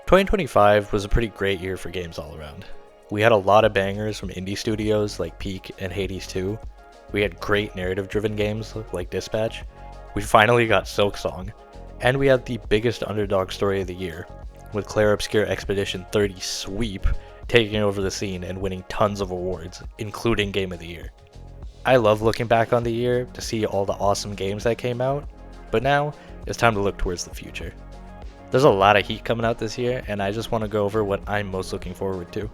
2025 was a pretty great year for games all around. We had a lot of bangers from indie studios like Peak and Hades 2. We had great narrative-driven games like Dispatch. We finally got Silksong. And we had the biggest underdog story of the year, with Clair Obscur Expedition 30 Sweep taking over the scene and winning tons of awards, including Game of the Year. I love looking back on the year to see all the awesome games that came out, but now it's time to look towards the future. There's a lot of heat coming out this year, and I just want to go over what I'm most looking forward to.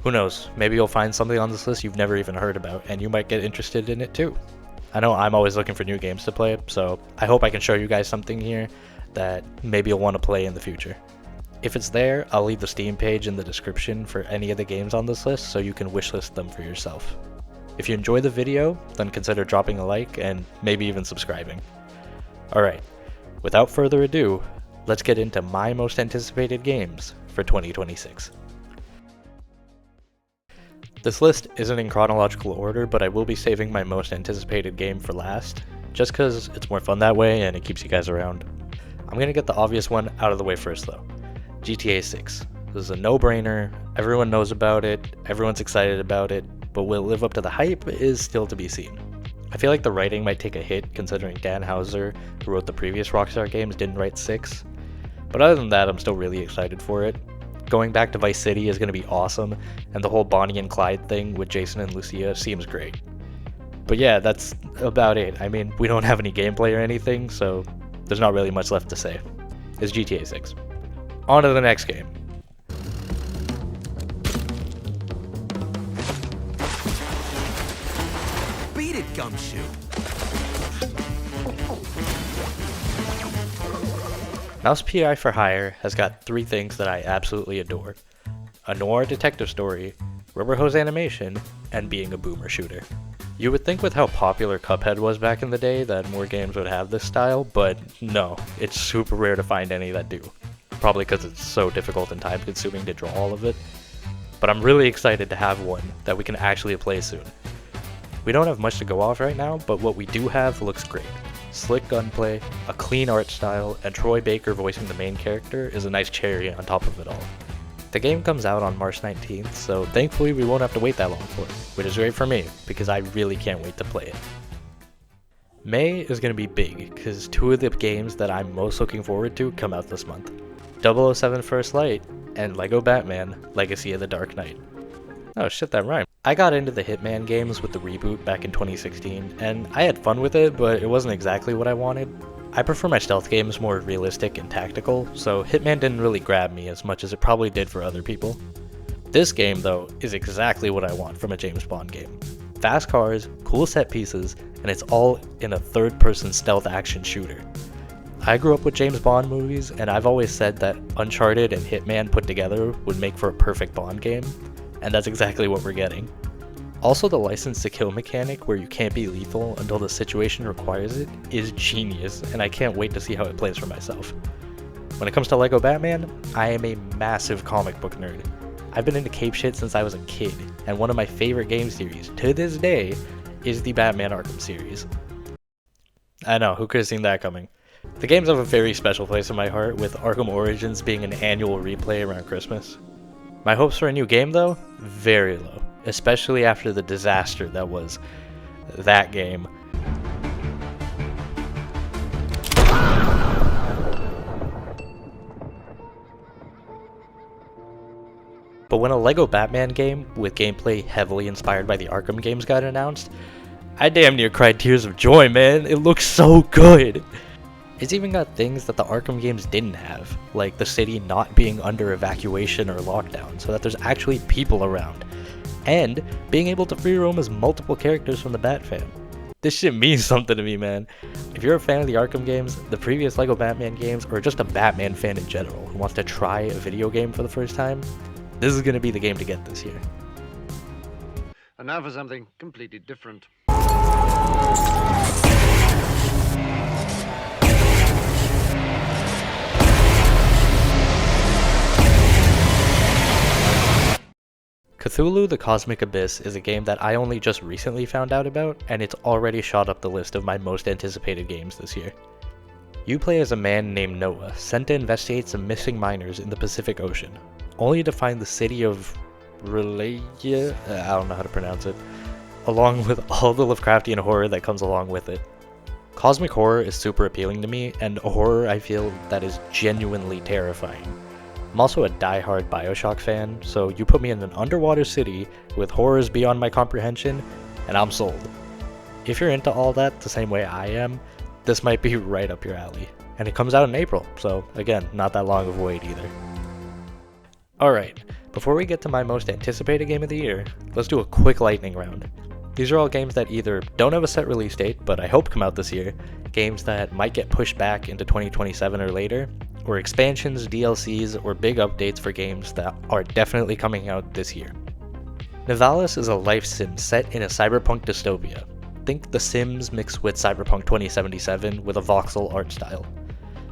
Who knows, maybe you'll find something on this list you've never even heard about, and you might get interested in it too. I know I'm always looking for new games to play, so I hope I can show you guys something here that maybe you'll want to play in the future. If it's there, I'll leave the Steam page in the description for any of the games on this list so you can wishlist them for yourself. If you enjoyed the video, then consider dropping a like and maybe even subscribing. Alright, without further ado, let's get into my most anticipated games for 2026. This list isn't in chronological order, but I will be saving my most anticipated game for last, just because it's more fun that way and it keeps you guys around. I'm going to get the obvious one out of the way first though. GTA 6. This is a no-brainer, everyone knows about it, everyone's excited about it, but will it live up to the hype is still to be seen. I feel like the writing might take a hit considering Dan Houser, who wrote the previous Rockstar games, didn't write 6. But other than that, I'm still really excited for it. Going back to Vice City is going to be awesome, and the whole Bonnie and Clyde thing with Jason and Lucia seems great. But yeah, that's about it. I mean, we don't have any gameplay or anything, so there's not really much left to say. It's GTA 6. On to the next game. Beat it, Gumshoe! Mouse PI for Hire has got 3 things that I absolutely adore. A noir detective story, rubber hose animation, and being a boomer shooter. You would think with how popular Cuphead was back in the day that more games would have this style, but no, it's super rare to find any that do. Probably because it's so difficult and time consuming to draw all of it. But I'm really excited to have one that we can actually play soon. We don't have much to go off right now, but what we do have looks great. Slick gunplay, a clean art style, and Troy Baker voicing the main character is a nice cherry on top of it all. The game comes out on March 19th, so thankfully we won't have to wait that long for it, which is great for me, because I really can't wait to play it. May is going to be big, because 2 of the games that I'm most looking forward to come out this month. 007 First Light, and LEGO Batman Legacy of the Dark Knight. Oh shit, that rhymed. I got into the Hitman games with the reboot back in 2016, and I had fun with it, but it wasn't exactly what I wanted. I prefer my stealth games more realistic and tactical, so Hitman didn't really grab me as much as it probably did for other people. This game, though, is exactly what I want from a James Bond game. Fast cars, cool set pieces, and it's all in a third-person stealth action shooter. I grew up with James Bond movies, and I've always said that Uncharted and Hitman put together would make for a perfect Bond game, and that's exactly what we're getting. Also, the license to kill mechanic where you can't be lethal until the situation requires it is genius, and I can't wait to see how it plays for myself. When it comes to LEGO Batman, I am a massive comic book nerd. I've been into cape shit since I was a kid, and one of my favorite game series to this day is the Batman Arkham series. I know, who could have seen that coming? The games have a very special place in my heart, with Arkham Origins being an annual replay around Christmas. My hopes for a new game, though, very low, especially after the disaster that was that game. But when a LEGO Batman game with gameplay heavily inspired by the Arkham games got announced, I damn near cried tears of joy, man. It looks so good. It's even got things that the Arkham games didn't have, like the city not being under evacuation or lockdown, so that there's actually people around, and being able to free roam as multiple characters from the Bat fam. This shit means something to me, man. If you're a fan of the Arkham games, the previous LEGO Batman games, or just a Batman fan in general who wants to try a video game for the first time, this is going to be the game to get this year. And now for something completely different. Cthulhu the Cosmic Abyss is a game that I only just recently found out about, and it's already shot up the list of my most anticipated games this year. You play as a man named Noah, sent to investigate some missing miners in the Pacific Ocean, only to find the city of Relaya, I don't know how to pronounce it, along with all the Lovecraftian horror that comes along with it. Cosmic horror is super appealing to me, and a horror I feel that is genuinely terrifying. I'm also a die-hard Bioshock fan, so you put me in an underwater city with horrors beyond my comprehension, and I'm sold. If you're into all that the same way I am, this might be right up your alley. And it comes out in April, so again, not that long of a wait either. Alright, before we get to my most anticipated game of the year, let's do a quick lightning round. These are all games that either don't have a set release date, but I hope come out this year, games that might get pushed back into 2027 or later, or expansions, DLCs, or big updates for games that are definitely coming out this year. Nivalis is a life sim set in a cyberpunk dystopia. Think The Sims mixed with Cyberpunk 2077 with a voxel art style.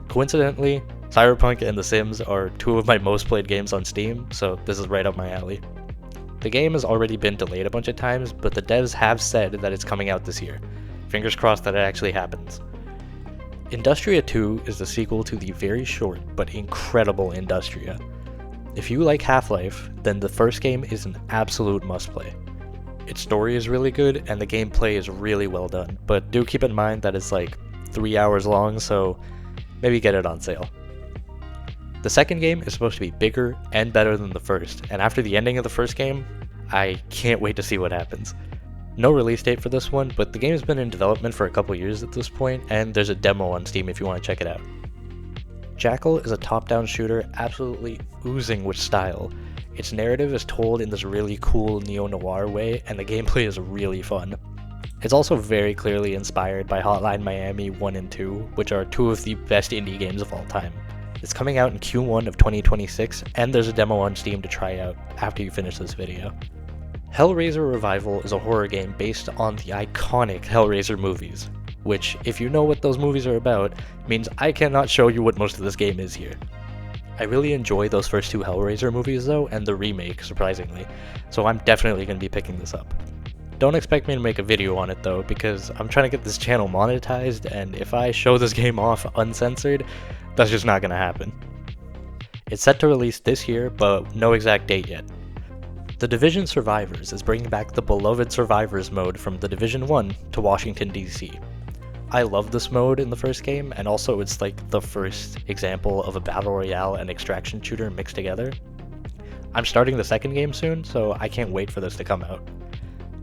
Coincidentally, Cyberpunk and The Sims are two of my most played games on Steam, so this is right up my alley. The game has already been delayed a bunch of times, but the devs have said that it's coming out this year. Fingers crossed that it actually happens. Industria 2 is the sequel to the very short but incredible Industria. If you like Half-Life, then the first game is an absolute must-play. Its story is really good, and the gameplay is really well done, but do keep in mind that it's like 3 hours long, so maybe get it on sale. The second game is supposed to be bigger and better than the first, and after the ending of the first game, I can't wait to see what happens. No release date for this one, but the game has been in development for a couple years at this point, and there's a demo on Steam if you want to check it out. Jackal is a top-down shooter absolutely oozing with style. Its narrative is told in this really cool neo-noir way, and the gameplay is really fun. It's also very clearly inspired by Hotline Miami 1 and 2, which are two of the best indie games of all time. It's coming out in Q1 of 2026, and there's a demo on Steam to try out after you finish this video. Hellraiser Revival is a horror game based on the iconic Hellraiser movies, which, if you know what those movies are about, means I cannot show you what most of this game is here. I really enjoy those first two Hellraiser movies though, and the remake, surprisingly, so I'm definitely going to be picking this up. Don't expect me to make a video on it though, because I'm trying to get this channel monetized, and if I show this game off uncensored, that's just not going to happen. It's set to release this year, but no exact date yet. The Division Survivors is bringing back the beloved Survivors mode from The Division 1 to Washington, D.C. I love this mode in the first game, and also it's like the first example of a battle royale and extraction shooter mixed together. I'm starting the second game soon, so I can't wait for this to come out.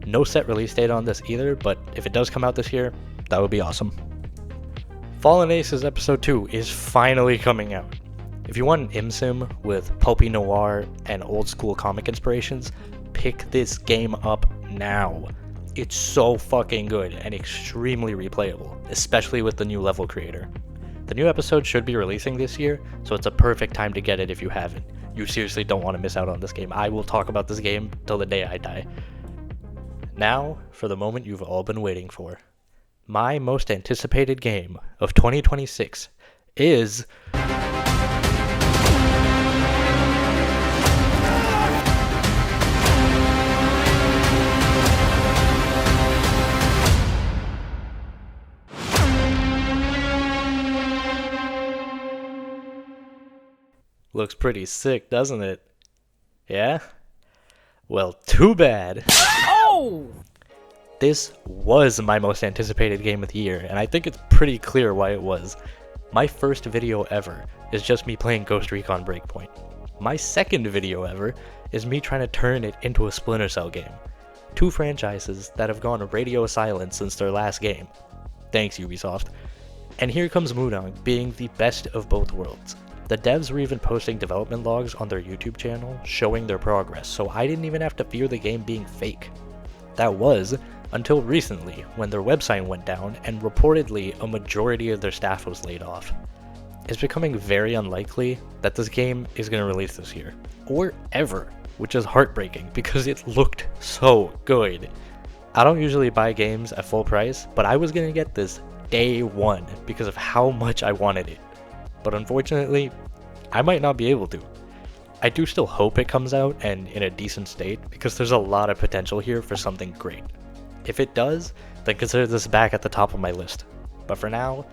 No set release date on this either, but if it does come out this year, that would be awesome. Fallen Aces Episode 2 is finally coming out. If you want an ImSim with pulpy noir and old school comic inspirations, pick this game up now. It's so fucking good and extremely replayable, especially with the new level creator. The new episode should be releasing this year, so it's a perfect time to get it if you haven't. You seriously don't want to miss out on this game. I will talk about this game till the day I die. Now, for the moment you've all been waiting for. My most anticipated game of 2026 is... Looks pretty sick, doesn't it? Yeah? Well, too bad. Oh! This was my most anticipated game of the year, and I think it's pretty clear why it was. My first video ever is just me playing Ghost Recon Breakpoint. My second video ever is me trying to turn it into a Splinter Cell game. Two franchises that have gone radio silent since their last game. Thanks, Ubisoft. And here comes Mudong being the best of both worlds. The devs were even posting development logs on their YouTube channel showing their progress, so I didn't even have to fear the game being fake. That was until recently, when their website went down and reportedly a majority of their staff was laid off. It's becoming very unlikely that this game is going to release this year, or ever, which is heartbreaking because it looked so good. I don't usually buy games at full price, but I was going to get this day one because of how much I wanted it. But unfortunately, I might not be able to. I do still hope it comes out and in a decent state, because there's a lot of potential here for something great. If it does, then consider this back at the top of my list. But for now,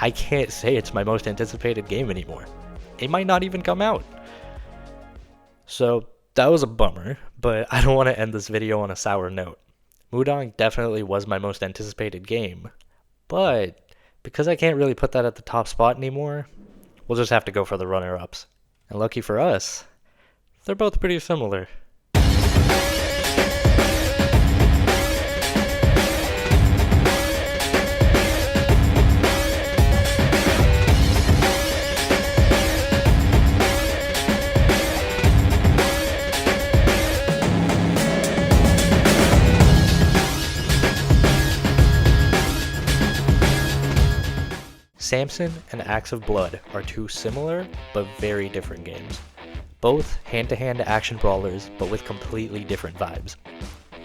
I can't say it's my most anticipated game anymore. It might not even come out. So that was a bummer, but I don't want to end this video on a sour note. Mudong definitely was my most anticipated game, but because I can't really put that at the top spot anymore, we'll just have to go for the runner-ups. And lucky for us, they're both pretty similar. Samson and Acts of Blood are two similar but very different games. Both hand-to-hand action brawlers, but with completely different vibes.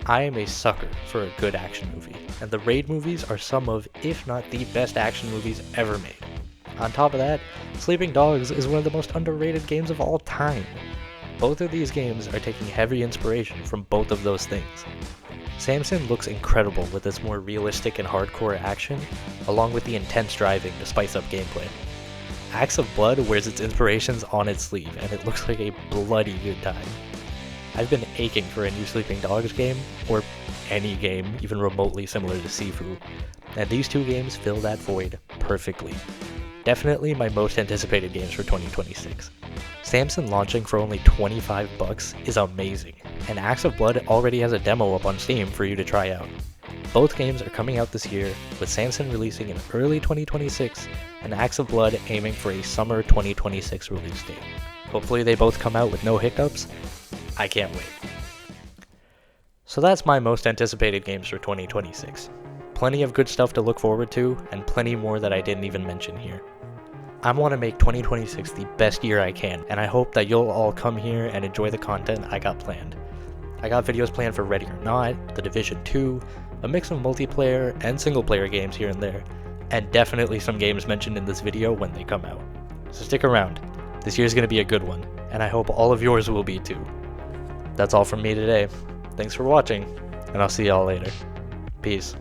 I am a sucker for a good action movie, and the Raid movies are some of, if not the best action movies ever made. On top of that, Sleeping Dogs is one of the most underrated games of all time. Both of these games are taking heavy inspiration from both of those things. Samson looks incredible with its more realistic and hardcore action, along with the intense driving to spice up gameplay. Acts of Blood wears its inspirations on its sleeve, and it looks like a bloody good time. I've been aching for a new Sleeping Dogs game, or any game even remotely similar to Sifu, and these two games fill that void perfectly. Definitely my most anticipated games for 2026. Samson launching for only $25 is amazing, and Acts of Blood already has a demo up on Steam for you to try out. Both games are coming out this year, with Samson releasing in early 2026 and Acts of Blood aiming for a summer 2026 release date. Hopefully they both come out with no hiccups. I can't wait. So that's my most anticipated games for 2026. Plenty of good stuff to look forward to, and plenty more that I didn't even mention here. I want to make 2026 the best year I can, and I hope that you'll all come here and enjoy the content I got planned. I got videos planned for Ready or Not, The Division 2, a mix of multiplayer and single player games here and there, and definitely some games mentioned in this video when they come out. So stick around, this year's going to be a good one, and I hope all of yours will be too. That's all from me today. Thanks for watching, and I'll see y'all later. Peace.